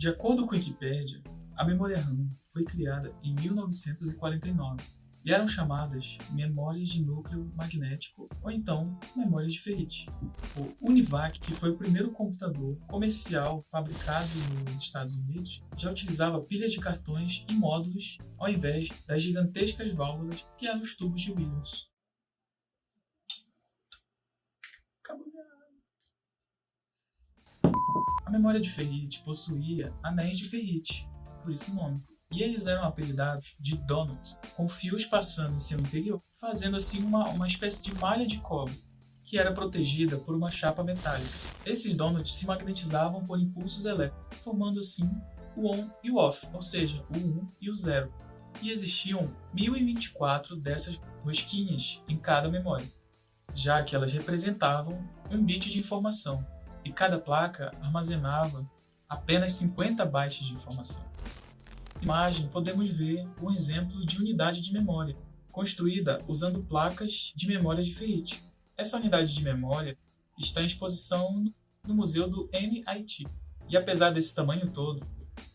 De acordo com a Wikipédia, a memória RAM foi criada em 1949 e eram chamadas memórias de núcleo magnético ou então memórias de ferrite. O Univac, que foi o primeiro computador comercial fabricado nos Estados Unidos, já utilizava pilhas de cartões e módulos ao invés das gigantescas válvulas que eram os tubos de Williams. A memória de ferrite possuía anéis de ferrite, por isso o nome, e eles eram apelidados de donuts, com fios passando em seu interior, fazendo assim uma espécie de malha de cobre, que era protegida por uma chapa metálica. Esses donuts se magnetizavam por impulsos elétricos, formando assim o on e o off, ou seja, o 1 e o 0. E existiam 1024 dessas rosquinhas em cada memória, já que elas representavam um bit de informação, e cada placa armazenava apenas 50 bytes de informação. Na imagem podemos ver um exemplo de unidade de memória, construída usando placas de memória de ferrite. Essa unidade de memória está em exposição no museu do MIT, e apesar desse tamanho todo,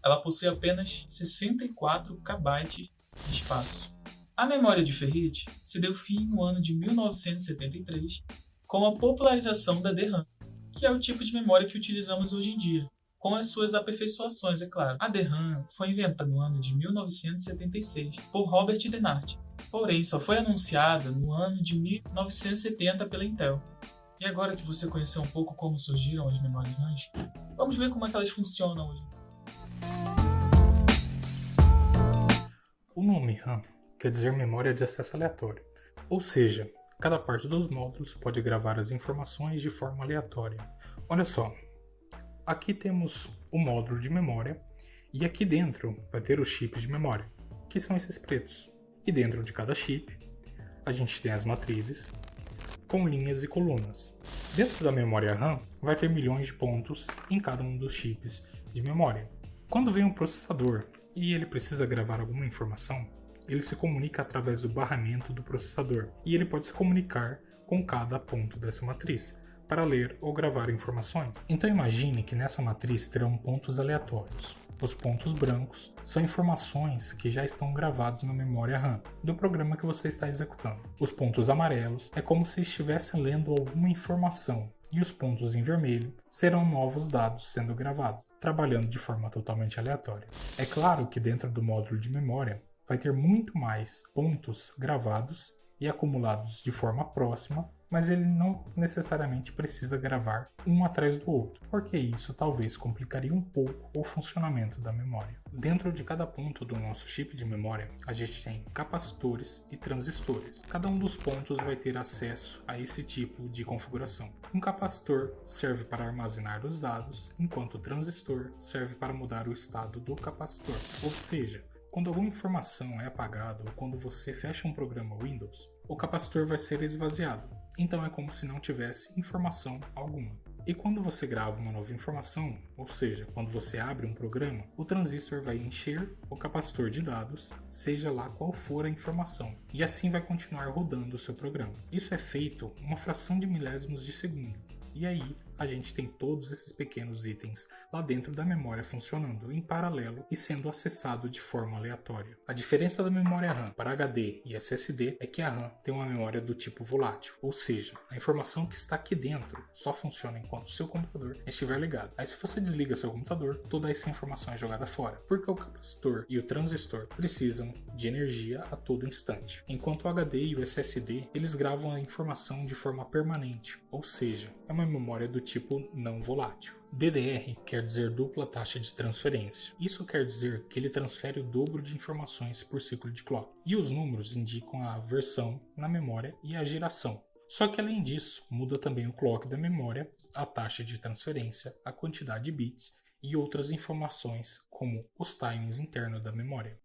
ela possui apenas 64 KB de espaço. A memória de ferrite se deu fim no ano de 1973 com a popularização da DRAM, que é o tipo de memória que utilizamos hoje em dia, com as suas aperfeiçoações, é claro. A DRAM foi inventada no ano de 1976 por Robert Denart, porém só foi anunciada no ano de 1970 pela Intel. E agora que você conheceu um pouco como surgiram as memórias RAM, vamos ver como é que elas funcionam hoje. O nome RAM quer dizer memória de acesso aleatório, ou seja, cada parte dos módulos pode gravar as informações de forma aleatória. Olha só, aqui temos o módulo de memória e aqui dentro vai ter os chips de memória, que são esses pretos. E dentro de cada chip, a gente tem as matrizes com linhas e colunas. Dentro da memória RAM vai ter milhões de pontos em cada um dos chips de memória. Quando vem um processador e ele precisa gravar alguma informação, ele se comunica através do barramento do processador e ele pode se comunicar com cada ponto dessa matriz para ler ou gravar informações. Então imagine que nessa matriz terão pontos aleatórios. Os pontos brancos são informações que já estão gravadas na memória RAM do programa que você está executando. Os pontos amarelos é como se estivesse lendo alguma informação e os pontos em vermelho serão novos dados sendo gravados, trabalhando de forma totalmente aleatória. É claro que dentro do módulo de memória vai ter muito mais pontos gravados e acumulados de forma próxima, mas ele não necessariamente precisa gravar um atrás do outro, porque isso talvez complicaria um pouco o funcionamento da memória. Dentro de cada ponto do nosso chip de memória, a gente tem capacitores e transistores. Cada um dos pontos vai ter acesso a esse tipo de configuração. Um capacitor serve para armazenar os dados, enquanto o transistor serve para mudar o estado do capacitor, ou seja, quando alguma informação é apagada ou quando você fecha um programa Windows, o capacitor vai ser esvaziado, então é como se não tivesse informação alguma. E quando você grava uma nova informação, ou seja, quando você abre um programa, o transistor vai encher o capacitor de dados, seja lá qual for a informação, e assim vai continuar rodando o seu programa. Isso é feito uma fração de milésimos de segundo, e aí a gente tem todos esses pequenos itens lá dentro da memória funcionando em paralelo e sendo acessado de forma aleatória. A diferença da memória RAM para HD e SSD é que a RAM tem uma memória do tipo volátil, ou seja, a informação que está aqui dentro só funciona enquanto o seu computador estiver ligado. Aí se você desliga seu computador, toda essa informação é jogada fora, porque o capacitor e o transistor precisam de energia a todo instante, enquanto o HD e o SSD eles gravam a informação de forma permanente, ou seja, é uma memória do tipo não volátil. DDR quer dizer dupla taxa de transferência. Isso quer dizer que ele transfere o dobro de informações por ciclo de clock. E os números indicam a versão na memória e a geração. Só que além disso, muda também o clock da memória, a taxa de transferência, a quantidade de bits e outras informações como os timings internos da memória.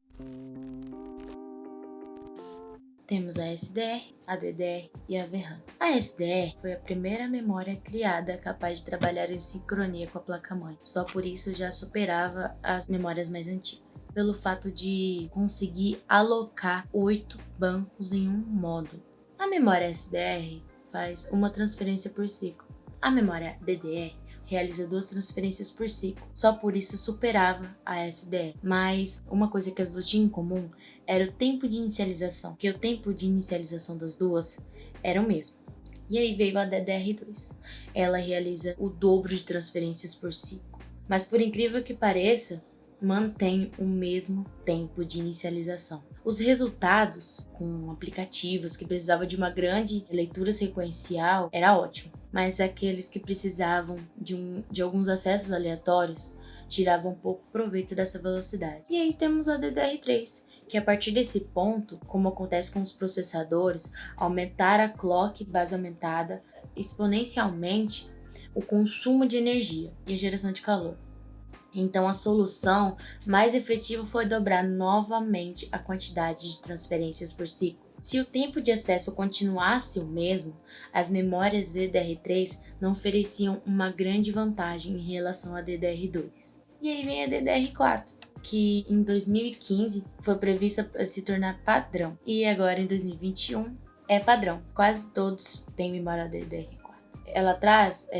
Temos a SDR, a DDR e a VRAM. A SDR foi a primeira memória criada capaz de trabalhar em sincronia com a placa-mãe. Só por isso já superava as memórias mais antigas, pelo fato de conseguir alocar 8 bancos em um módulo. A memória SDR faz uma transferência por ciclo. A memória DDR realiza 2 transferências por ciclo, só por isso superava a SDR. Mas uma coisa que as duas tinham em comum era o tempo de inicialização, que o tempo de inicialização das duas era o mesmo. E aí veio a DDR2. Ela realiza o dobro de transferências por ciclo. Mas por incrível que pareça, mantém o mesmo tempo de inicialização. Os resultados com aplicativos que precisavam de uma grande leitura sequencial era ótimo, mas aqueles que precisavam de alguns acessos aleatórios tiravam um pouco proveito dessa velocidade. E aí temos a DDR3, que a partir desse ponto, como acontece com os processadores, aumentar a clock base aumentada exponencialmente o consumo de energia e a geração de calor. Então a solução mais efetiva foi dobrar novamente a quantidade de transferências por ciclo. Se o tempo de acesso continuasse o mesmo, as memórias DDR3 não ofereciam uma grande vantagem em relação à DDR2. E aí vem a DDR4, que em 2015 foi prevista para se tornar padrão, e agora em 2021 é padrão. Quase todos têm memória DDR4. Ela traz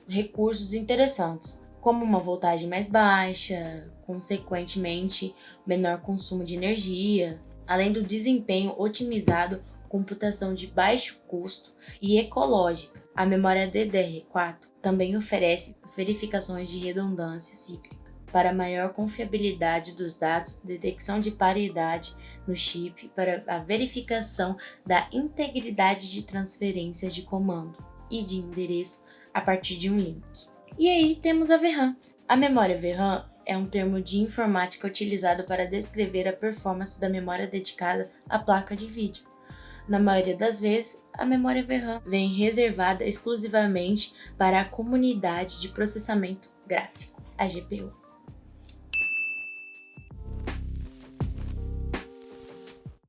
recursos interessantes, como uma voltagem mais baixa, consequentemente menor consumo de energia, além do desempenho otimizado, computação de baixo custo e ecológica. A memória DDR4 também oferece verificações de redundância cíclica para maior confiabilidade dos dados, detecção de paridade no chip, para a verificação da integridade de transferências de comando e de endereço a partir de um link. E aí temos a VRAM. A memória VRAM é um termo de informática utilizado para descrever a performance da memória dedicada à placa de vídeo. Na maioria das vezes, a memória VRAM vem reservada exclusivamente para a comunidade de processamento gráfico, a GPU.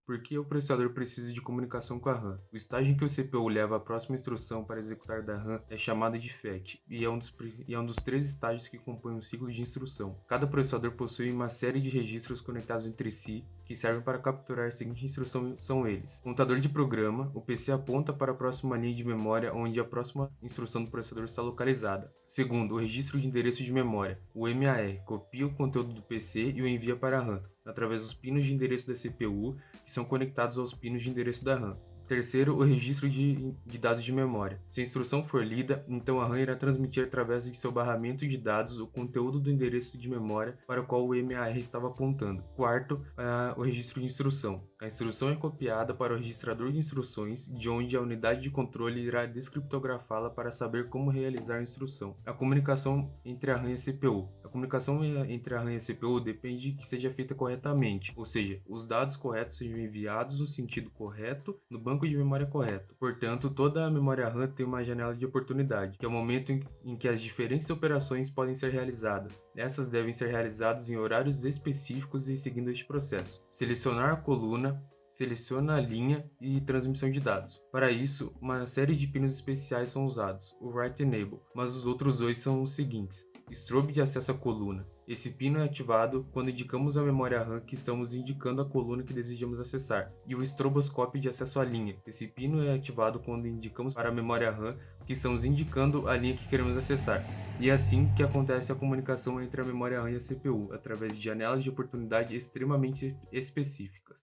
Por que o processador precisa de comunicação com a RAM? O estágio em que o CPU leva a próxima instrução para executar da RAM é chamado de FET, e é um dos 3 estágios que compõem um ciclo de instrução. Cada processador possui uma série de registros conectados entre si, que servem para capturar a seguinte instrução são eles. Contador de programa, o PC aponta para a próxima linha de memória onde a próxima instrução do processador está localizada. Segundo, o registro de endereço de memória. O MAR copia o conteúdo do PC e o envia para a RAM, através dos pinos de endereço da CPU, que são conectados aos pinos de endereço da RAM. Terceiro, o registro de dados de memória. Se a instrução for lida, então a RAM irá transmitir através de seu barramento de dados o conteúdo do endereço de memória para o qual o MAR estava apontando. Quarto, o registro de instrução. A instrução é copiada para o registrador de instruções, de onde a unidade de controle irá descriptografá-la para saber como realizar a instrução. A comunicação entre a RAM e a CPU. A comunicação entre a RAM e a CPU depende de que seja feita corretamente, ou seja, os dados corretos sejam enviados no sentido correto, no banco de memória correto. Portanto, toda a memória RAM tem uma janela de oportunidade, que é o momento em que as diferentes operações podem ser realizadas. Essas devem ser realizadas em horários específicos e seguindo este processo. Selecionar a coluna, seleciona a linha e transmissão de dados. Para isso, uma série de pinos especiais são usados, o Write Enable, mas os outros 2 são os seguintes. Strobe de acesso à coluna. Esse pino é ativado quando indicamos à memória RAM que estamos indicando a coluna que desejamos acessar. E o estroboscópio de acesso à linha. Esse pino é ativado quando indicamos para a memória RAM que estamos indicando a linha que queremos acessar. E é assim que acontece a comunicação entre a memória RAM e a CPU, através de janelas de oportunidade extremamente específicas.